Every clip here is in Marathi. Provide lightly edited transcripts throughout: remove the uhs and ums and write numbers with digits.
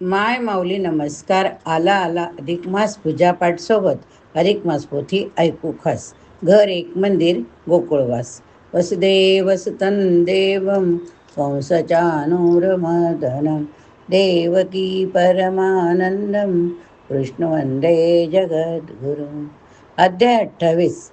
माय माऊली नमस्कार. आला आला अधिक मास पूजापाठ सोबत अधिक मास पोथी ऐकू खास. घर एक मंदिर गोकुळवास. वसुदेव सुतं देवं कंसचानूरमर्दनं देवकी परमानंदं कृष्ण वंदे जगद्गुरुं. अध्याय 28.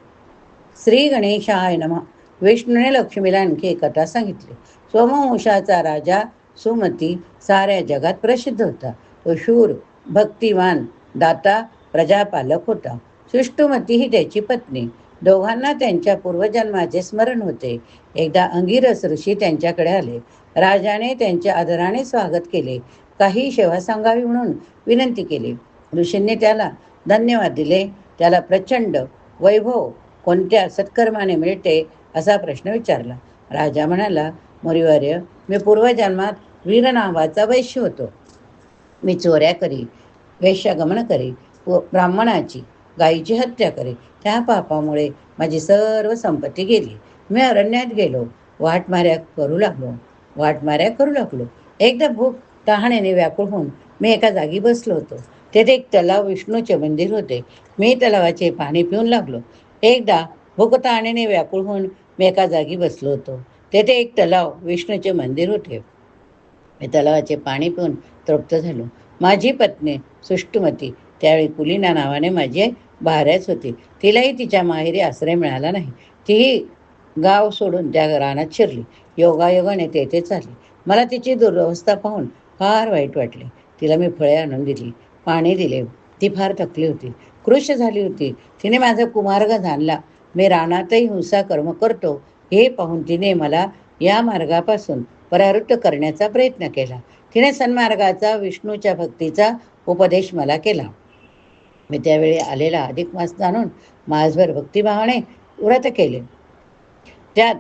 श्री गणेशाय नमः. विष्णूने लक्ष्मीला आणखी एक कथा सांगितली. सोमवंशाचा राजा सुमती साऱ्या जगात प्रसिद्ध होता. तो शूर, भक्तिवान, दाता, प्रजापालक होता. सुष्टुमती ही त्याची पत्नी. दोघांना त्यांच्या पूर्वजन्माचे स्मरण होते. एकदा अंगिरस ऋषी त्यांच्याकडे आले. राजाने त्यांचे आदराने स्वागत केले. काही सेवा सांगावी म्हणून विनंती केली. ऋषींनी त्याला धन्यवाद दिले. त्याला प्रचंड वैभव कोणत्या सत्कर्माने मिळते असा प्रश्न विचारला. राजा म्हणाला, मुनिवर्य, मी पूर्वजन्मात वीर नावाचा वैश्य होतो. मी चोऱ्या करी, वेश्यागमन करी, ब्राह्मणाची गायीची हत्या करी. त्या पापामुळे माझी सर्व संपत्ती गेली. मी अरण्यात गेलो, वाटमाऱ्या करू लागलो. एकदा भूक तहानेने व्याकुळ होऊन मी एका जागी बसलो होतो. तेथे एक तलाव विष्णूचे मंदिर होते. मी तलावाचे पाणी पिऊन लागलो. एकदा भूकतहानेने व्याकुळ होऊन मी एका जागी बसलो होतो. तेथे एक तलाव विष्णूचे मंदिर होते. मी तलावाचे पाणी पिऊन तृप्त झालो. माझी पत्नी सुष्टुमती त्यावेळी कुलीना नावाने माझी भाऱ्याच होती. तिलाही तिच्या माहेरी आश्रय मिळाला नाही. तीही गाव सोडून त्या रानात शिरली. योगायोगाने तेथेच आली. मला तिची दुरवस्था पाहून फार वाईट वाटले. तिला मी फळे आणून दिली, पाणी दिले. ती फार थकली होती, कृश झाली होती. तिने माझा कुमार्ग जाणला. मी रानातही हिंसा कर्म करतो हे पाहून तिने मला या मार्गापासून परावृत्त करण्याचा प्रयत्न केला. तिने सन्मार्गाचा, विष्णूच्या भक्तीचा उपदेश मला केला. मी त्यावेळी आलेला अधिक मास जाणून माझभर भक्तिभावाने व्रत केले. त्यात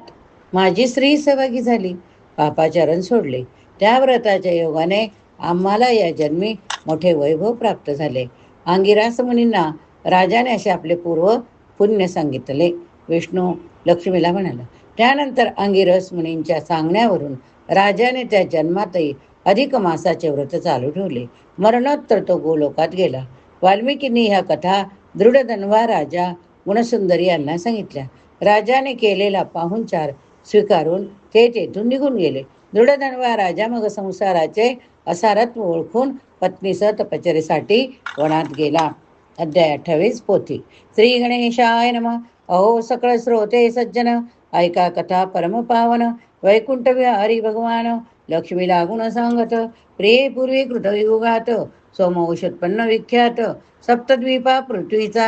माझी स्त्री सहभागी झाली. पापाचरण सोडले. त्या व्रताच्या योगाने आम्हाला या जन्मी मोठे वैभव प्राप्त झाले. अंगिरास मुनींना राजाने असे आपले पूर्व पुण्य सांगितले. विष्णू लक्ष्मीला म्हणाला. त्यानंतर अंगिरस मुनींच्या सांगण्यावरून राजाने त्या जन्मातही अधिक मासाचे व्रत चालू ठेवले. मरणोत्तर तो गोलोकात गेला. वाल्मिकींनी ह्या कथा दृढधन्वा राजा गुणसुंदरी यांना सांगितल्या. राजाने केलेला पाहुणचार स्वीकारून ते तेथून निघून गेले. दृढधन्वा राजा मग संसाराचे असारत्व ओळखून पत्नीसह तपश्चर्येसाठी वनात गेला. अध्याय 28 पोथी. श्री गणेशाय नमः. अहो सकळ श्रोते सज्जन, ऐका कथा परमपावन. वैकुंठ विहारी भगवान लक्ष्मी लागून सांगत. प्रिये पूर्वी कृतयुगात सोमवंशोत्पन्न विख्यात. सप्तद्वीपा पृथ्वीचा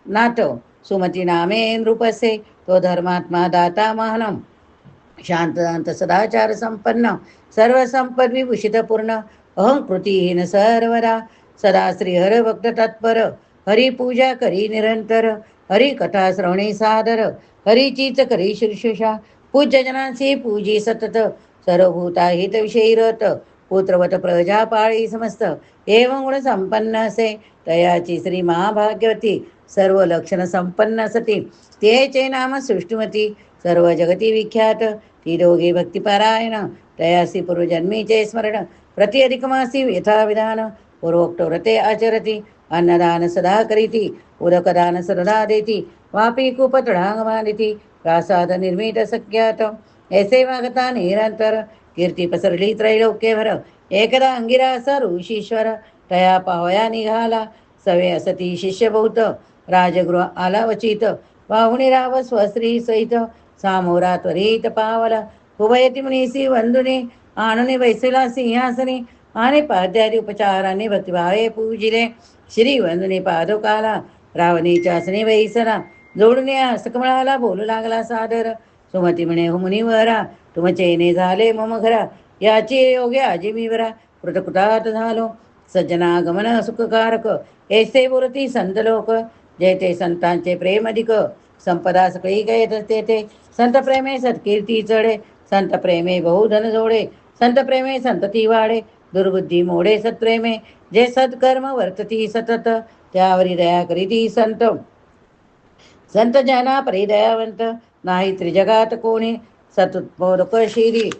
नाथ सुमती नामे नृपसे. तो धर्मात्मा दाता महान, शांत सदाचार संपन्न, सर्व संपद विभूषित पूर्ण, अहंकृतीहीन सर्वदा. सदा श्रीहर भक्त तत्पर, हरी पूजा करी निरंतर. हरी कथा श्रवणी सादर, हरीचीच करी शुश्रूषा. पूज्य जनांसी पूजी सतत, सर्वभूता हित विषयी रत. पुत्रवत प्रजा पाळी समस्त, एवं गुण संपन्न असे तयाची श्री महाभाग्यवती. सर्व लक्षण संपन्न सती, तेचे नाम सृष्टीमती. सर्व जगती विख्यात, ती दोघे भक्तिपारायण. तयासी पूर्वजन्मीचे स्मरण, प्रति अधिक मासी यथाविधान. पूर्वोक्त व्रते आचरती, अन्नदान सदा करीती. उदकदान सदा देती, वापी कूप तडांग बांधिती. प्रासाद निर्मित सख्यात, ऐसे वागता निरंतर. कीर्ती पसरली त्रैलोक्यभर, एकदा अंगिरास ऋषीश्वर. तया पावया निघाला, सवे असती शिष्य बहुत. राजगृह आला वचित, पाहुणे राव स्वस्त्री सहित. सामोरा त्वरित पावला, उभयती मुनीसी वंदुने. आणुने बैसला सिंहासनी, आणि पाद्यादी उपचाराने भक्तिभावे पूजिले. श्री वंदुने पादुकाला, रावणीच्या आसनी बैसला. जोडून हस्तकमळाला बोलू लागला सादर. सुमती म्हणे, हो मुनिवरा, तुमचेने झाले मम घरा. याची योग्य आजी मी वरा, कृतकृतात झालो. सज्जनागमन सुखकारक, ऐसे बोलती संत लोक. जेथे संतांचे प्रेम अधिक, संपदा सगळी गैत तेथे. संत प्रेमे सत्कीर्ती चढे, संत प्रेमे बहुधन जोडे. संत प्रेमे संतती वाढे, दुर्बुद्धी मोडे सत्प्रेमे. जे सत्कर्म वर्तती सतत, त्यावरी दया करीती संत. संत जना परिदयावंत, नाही त्रिजगात कोणी. सतुत्पोदक शिरी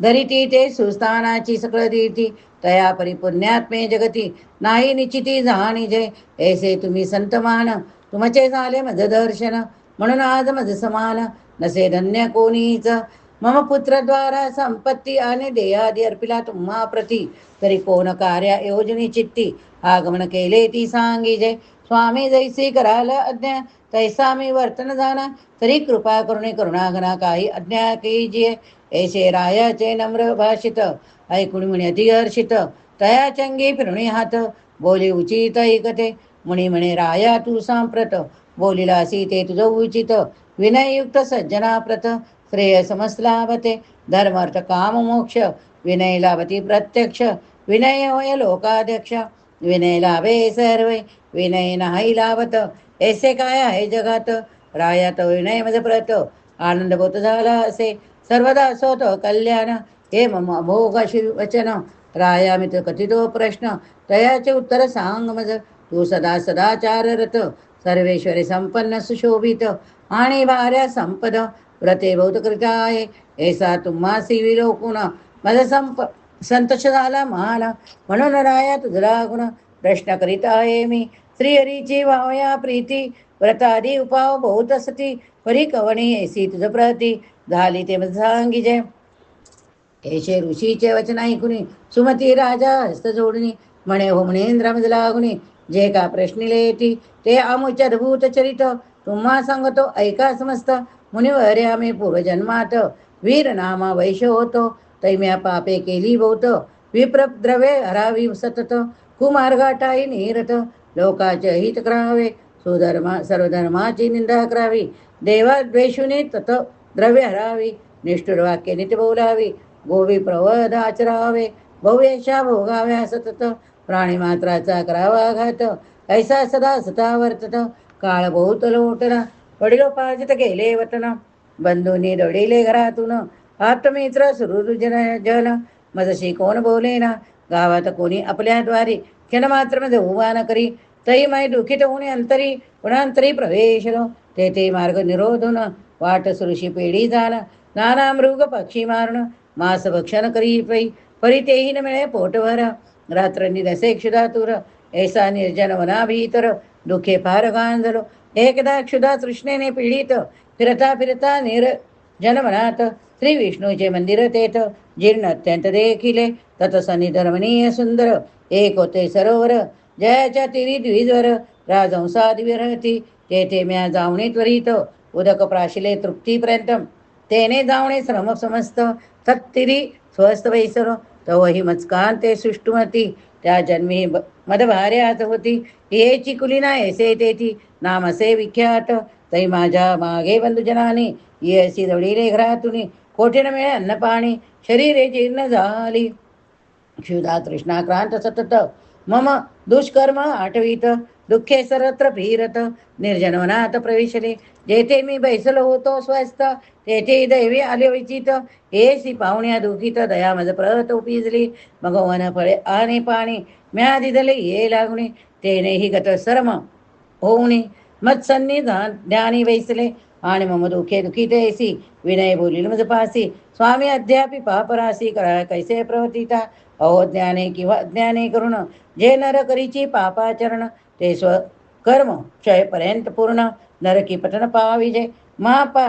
धरिती ते सुस्थानाची सकळ रीती, तया परिपुण्यात्मे जगती, नाही निश्चिती जाणी जय. ऐसे तुम्ही संतमान, तुमचे झाले मज दर्शन, म्हणून आज मज समान, नसे धन्य कोणीच. मम पुत्रद्वारा संपत्ती आणि देहादी अर्पिला तुम्हा प्रती, तरी कोण कार्या योजनी चित्ती, आगमन केले ती सांगी जय. स्वामी जैसी कराल अज्ञा, तैसा मी वर्तन जाना, तरी कृपा करुणे करुणाघना, काही अज्ञा कीजिये. ऐसे रायाचे नम्र भाषित, ऐकून म्हणे अतिहर्षित, तया चंगी फिरुणी हात, बोले उचित ऐकते. मुनी म्हणे राया तू सांप्रत, बोलिलासी ते तुझ उचित, विनययुक्त सज्जना प्रत, श्रेय समजलाभते, धर्मार्थ काम मोक्ष, विनय लाभती प्रत्यक्ष, विनय होय लोकाध्यक्ष, विनय लाभे सर्व, विनय नाही लाभत, ऐसे काय आहे जगात, रायात विनय मज प्रत, आनंद बोत झाला असे, सर्वदा असोत कल्याण, हे मम अमोघ वचन, राया मित्र कथितो प्रश्न, तयाचे उत्तर सांग मज, तू सदा सदाचाररत, सर्वेश्वरी संपन्न सुशोभित, आणि भार्या संपद, व्रते बहुत आहे, ऐसा तुम्हासी विलोकुन, मज संतोष झाला मान, म्हणून राया तुझला गुण, प्रश्न करीत आहे मी, श्रीहरीची भावया प्रीती, व्रतादी उपाव बहुत असती, परी कवणी ऐसी तुझ प्रती, झाली ते मज सांगी जय. ऐशे ऋषीचे वचन ऐकुनी, सुमती राजा हस्त जोडणी, म्हणे हो म्हणेंद्र मज लागुनी, जे का प्रश्निले येती, ते अमुच अद्भुत चरित, तुम्हा सांगतो ऐका समस्त, मुनिवर आम्ही पूर्वजन्मात, वीर नामा वैश्य होतो, तैम्या पापे केली बहुत, विप्रद्रवे हरावी सतत, कुमार्गाटाई निरत, लोकाचे हित करावे, सुधर्मा सर्वधर्माची निंदा करावी, देवा द्वेषुनी तत द्रव्य हरावी, निष्ठुर वाक्य नित्य बोलावी, गोवी प्रवध आचरावे, भव्यशा भोगाव्या सतत, प्राणी मात्राचा करावा घात, ऐसा सदा सता वर्तत, काळ बहुत लोटला, वडिलोपार्जित गेले वतन, बंधूंनी दडिले घरातून, आत्मित्र सुहृद जन, मजशी कोण बोलेना, गावात कोणी आपल्या द्वारी, क्षण मात्र मज उभा करी, तई माय दुखित होणे अंतरी, पुणांतरी प्रवेशलो, तेथे मार्ग निरोधून, वाट सुरुषी पेढी जाण, नाना मृग पक्षी मारण, मास भक्षण करी पै, परी तेही न मिळे पोटभर, रात्र निरसे क्षुधातुर, ऐसा निर्जन वना भीतर, दुखे फार गांजलो, एकदा क्षुधा तृष्णेने पीडित, फिरता फिरता निर्जन वनात, श्री विष्णूचे मंदिर तेथ, जीर्ण अत्यंत देखिले, ततसनी धर्मनीय सुंदर, एक होते सरोवर, जयाच्या तिरी द्विजवर, राजहंसादी विरहती, तेथे म्या जावणे त्वरित, उदक प्राशिले तृप्तीपर्यंत, तेने जावणे श्रम समस्त, तत्तिरी स्वस्त वैसर, तवही मचकांते सुष्टुमती, त्या जन्मी मदभार्यात होती, येची कुलीना ऐसे तेथी, नाम असे विख्यात, तै माझ्या मागे बंधुजनाने, येसी दवडीले घरातुनी, कोठे न मिळे अन्न पाणी, शरीरे जीर्ण झाली, क्षुधा तृष्णाक्रांत सतत, मम दुष्कर्म आठवीत, दुःखे सर्वत्र फिरत, निर्जनवनात प्रवेशले, जेथे मी बैसलो होतो स्वस्थ, तेथे दैवी आले विचित, येसी पाहुण्या दुखित, दया मज प्रत उपीजली, मग वन फळे आणि पाणी, म्या दिदले ये लागणे, तेनेही गत सर्म होऊनी, मत्सन्नी ध्यानी बैसले, आणि मम दुखे दुखित ऐसी, विनय बोलील मज पासी, स्वामी अद्यापि पापरासी, करा कैसे प्रवर्तिता, अहो ज्ञाने किंवा अज्ञाने करून, जे नर करीची पापाचरण, ते स्वकर्म क्षयपर्यंत पूर्ण, नरकी पतन पाविजे, महापा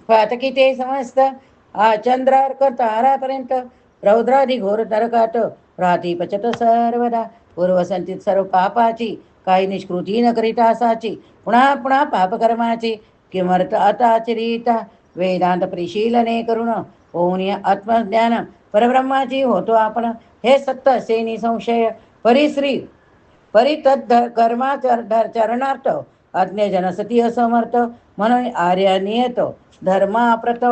पातकी ते समस्त, चंद्रार्क तारापर्यंत, रौद्रादी घोर नरकात, राती पचत सर्वदा, पूर्वसंचित सर्व पापाची, काही निष्कृती न करिता असाची, पुन्हा पुन्हा पापकर्माची, किमर्थ आता आचरिता, वेदांत परिशीलने करून, होऊन आत्मज्ञान परब्रह्माची होतो आपण, हे सत्य असे निसंशय, परिश्री परितद चरणार्थ, अज्ञ जनसती असमर्थ, म्हणून आर्या नियत धर्माप्रत,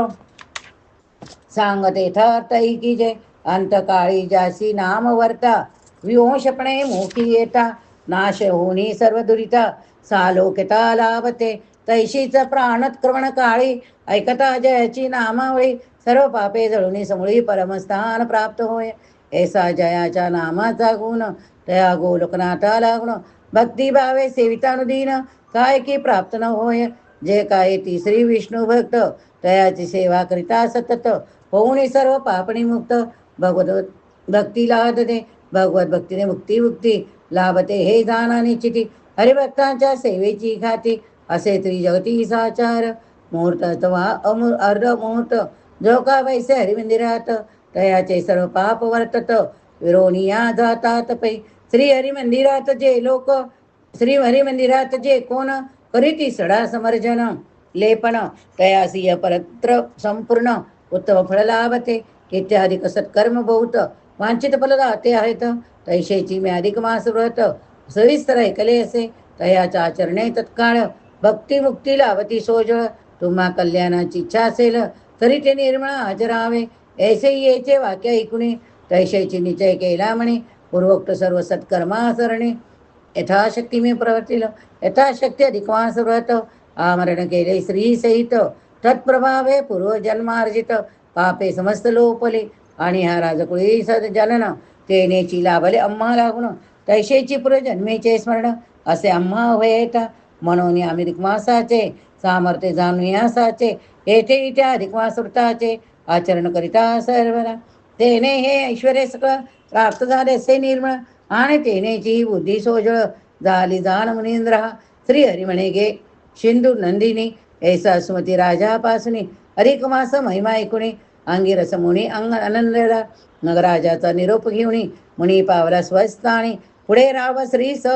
सांगते यथार्थ की जय. अंतकाळी जासी नाम वर्ता, विवंशपणे मुखी येता, नाश होनी सर्व दुरिता, सालोक्यता लाभते, तैशीच प्राणत्क्रमण काळी, ऐकता जयाची नामावळी, सर्व पापे जळुनी समूळी, परमस्थान प्राप्त होय. ऐसा जयाच्या नामाचा गुण, तया गोलोकनाथा लागुण, भक्तिभावे सेवितानुदीन, काय की प्राप्त न होय. जे काय तिसरी विष्णू भक्त तयाची सेवा करिता सतत होऊन सर्व पापणी मुक्त भगवत भक्ती लाभते भगवत भक्तीने मुक्ती लाभते हे जाणा निश्चिती हरिभक्तांच्या सेवेची खाती असे त्रिजगती साचार मुहूर्त अथवा अर्ध मुहूर्त जो का वैसे हरिमंदिरात तयाचे सर्व पाप वर्तत विरोनिया जातात पै श्री हरिमंदिरात जे लोक श्री हरिमंदिरात जे कोण करीती सडा समर्जन लेपन तयासी परत्र संपूर्ण उत्तम फळ लाभते इत्यादी सत्कर्म बहुत वांछित फल दाते आहेत तैशेची मी अधिक मास व्रत सविस्तर ऐकले असे तयाच्या आचरणे तत्काळ भक्ती मुक्ती लाभती सोजळ तुम्हा कल्याणाची इच्छा असेल तरी ते निर्मळ हजरावे ऐसे येचे वाक्य ऐकुणे तैशेची निश्चय केला म्हणे पूर्वोक्त सर्व सत्कर्माचरणे यथाशक्ती मी प्रवर्तिल यथाशक्ती अधिकमास व्रत आमरण केले श्री सहित तत्प्रभावे पूर्वजन्मार्जित पापे समस्त लोपले आणि हा राजकुळी जनन तेनेची लाभले आम्हा लागून तैशेची पूर्वजन्मेचे स्मरण असे आम्हा हवे येता म्हणून अधिक मासाचे सामर्थ्य जाणून यासाचे येथे इथे अधिक मास व्रताचे आचरण करिता सर्वला तेने हे ऐश्वर्य सगळं प्राप्त झाले असे निर्मळ आणि तेनेची बुद्धी सोजळ झाली जाण मुनींद्र श्री हरी म्हणे गे सिंधू नंदिनी ऐसा सुमती राजापासुनी अधिक मास महिमा ऐकुणी अंगिरस मुनी अंग आनंदला नगराजाचा निरोप घेऊनी मुनी पावला स्वस्तानी पुढे राव श्री स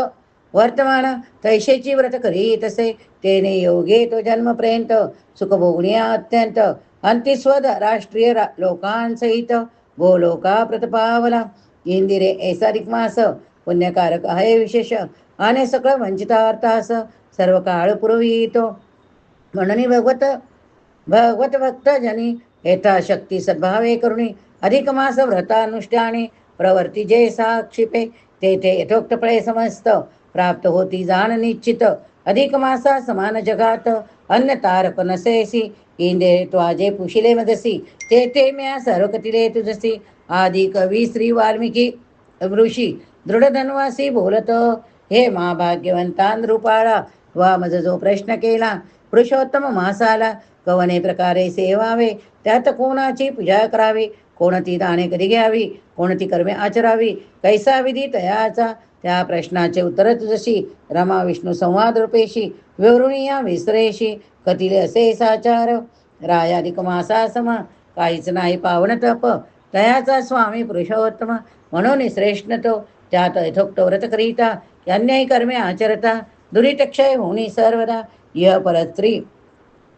वर्तमान तैशेची व्रत करी तसे तेने योगे तो जन्मपर्यंत सुख भोगणिया अत्यंत अंतिस्वद राष्ट्रीय लोकांसहित गोलोका प्रतपावला इंदिरे ऐसारिक मास पुण्यकारक आहे विशेष आणि सकळ वंचितार्थास सर्व काळ पुरवितो म्हणून भगवत भक्त जनी यथाशक्ती सद्भावे करुणी अधिक मास व्रतानुष्ठाने प्रवर्ती जे साक्षिपे तेथे यथोक्त फळे समस्त प्राप्त होती जाण निश्चित अधिक मासा समान जगात अन्न तारक नसेसी इंदे त्वाजे पुशिले मदसी तेथे म्या सर्वकतिले तुझसी आदी कवी श्री वाल्मिकी ऋषी दृढधनवासी बोलत हे महाभाग्यवंतान रूपाळा वा मज जो प्रश्न केला पुरुषोत्तम मासाला कवने प्रकारे सेवावे त्यात कोणाची पूजा करावी कोणती दाणे कधी घ्यावी कोणती कर्मे आचरावी कैसा विधी तयाचा त्या प्रश्नाचे उत्तर तुझशी रमा विष्णू संवाद रूपेशी विवरुणिया विसरेशी कथिले असे साचार रायाधिक मासा सम काहीच नाही पावन तप तयाचा स्वामी पुरुषोत्तम म्हणून श्रेष्ठ तो त्यात यथोक्त व्रत करिता अन्यायी कर्मे आचरता दुरितक्षय होणी सर्वदा यह परस्त्री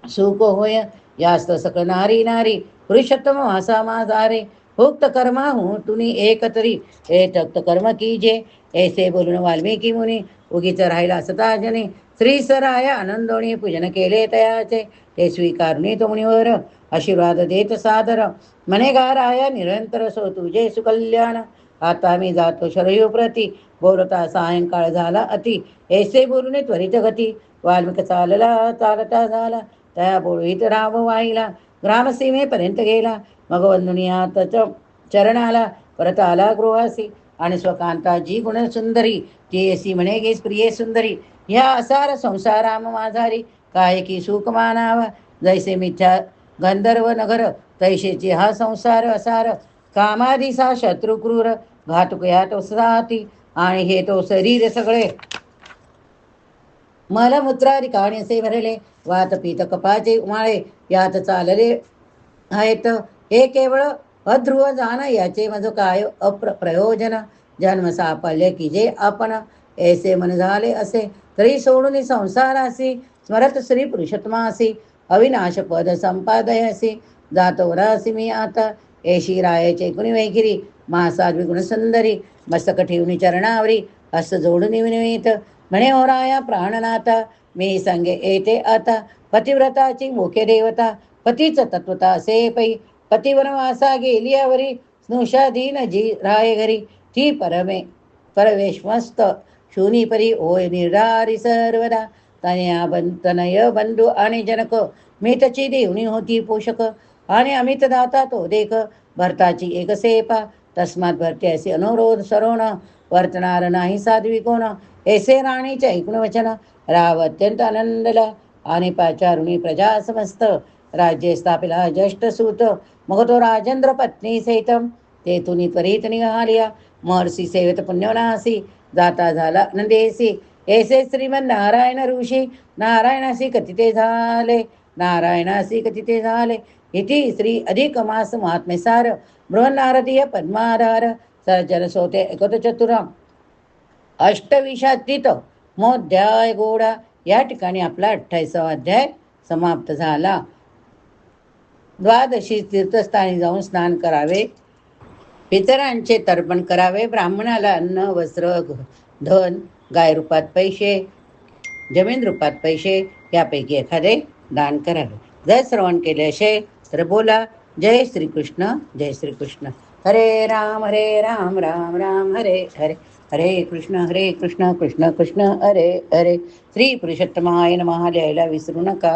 सुख होय यास्त सकळ नारी नारी पुरुषोत्तम मासा माझारे भुक्त कर्मा हूँ तुनी एक तरी हे तक्त कर्म कीजे ऐसे बोलून वाल्मिकी मुनी उगीच राहिला सताजने श्री सराय आनंदोणी पूजन केले तयाचे ते स्वीकारुनी तो मुनीवर आशीर्वाद देत सादर म्हणे गाराया निरंतर सो तुझे सुकल्याण आता मी जातो शरयू प्रती बोलता सायंकाळ झाला अति ऐसे बोलून त्वरित गती वाल्मिक चालता झाला त्या बोळीत राम वाहिला ग्रामसीमेपर्यंत गेला मग वंदुनियात चरणाला परत आला गृहासी आणि स्वकांताजी गुणसुंदरी ती अशी म्हणे गे प्रिये सुंदरी ह्या असार संसाराम माझारी काय की सुख मानावा जैसे मिथ्या गंधर्व नगर तैशेची हा संसार असार कामादिसा शत्रू क्रूर घातुक यात साती आणि हे तो शरीर सगळे मलमूत्रादी काणीसे भरले वात पीत कपाचे उमाळे यात चालले आहेत हे केवळ अध्रुव जाण याचे मज काय प्रयोजन जन्म सापडले की जे आपण ऐसे मन झाले असे तरी सोडून संसारासी स्मरत श्री पुरुषोत्तमासी अविनाश पद संपादयासी जातोरासी मी आता ऐशी रायाचे गुणी वैगिरी मासाद्वी गुणसुंदरी मस्तक ठेवणी चरणावरी हस्त जोडून विनवीत म्हणे ओ राया प्राणनाथा मी संगे येते आता पतिव्रताची मुख्य देवता पतीच तत्वता असे पै पतिवनवासा गेलियावरी स्नुषाधीन जी राय घरी ती परवेश्मस्त शूनी परी होय निर्धारी सर्वदा तनय बंधू आणि जनक मितची देवणी होती पोषक आणि अमित दाता तो देख भरताची एक सेपा तस्मात भरत्यासी अनुरोध सरोण वर्तणार नाही साध्वी कोण ऐसे राणीचे ऐकून वचन राव अत्यंत आनंदला आणि पाचारुणी प्रजा समस्त राज्ये स्थापिला ज्येष्ठसूत मग तो राजेंद्र पत्नी सहितम तेथुनी त्वरित निघालिया महर्षी सेवेत पुण्यवनासी जाता झाला नंदेसी ऐसे श्रीमन नारायण ऋषी नारायणासी कथिते झाले नारायणासी कथिते झाले इति श्री अधिक मास महात्म्यसार बृहन्नारदीय पद्माधार सज्जन सोते एकोत चतुराम अष्टविशातीत मोध्याय गोडा. या ठिकाणी आपला 28वा अध्याय समाप्त झाला. द्वादशी तीर्थस्थानी जाऊन स्नान करावे, पितरांचे तर्पण करावे, ब्राह्मणाला अन्न वस्त्र धन गाय रूपात पैसे जमीन रूपात पैसे यापैकी एखादे दान करावे. जर श्रवण केले असेल तर बोला जय श्रीकृष्ण जय श्रीकृष्ण. हरे राम राम राम हरे हरे हरे कृष्ण कृष्ण कृष्ण हरे हरे. श्री पुरुषोत्तमाय नमः लिहायला विसरू नका.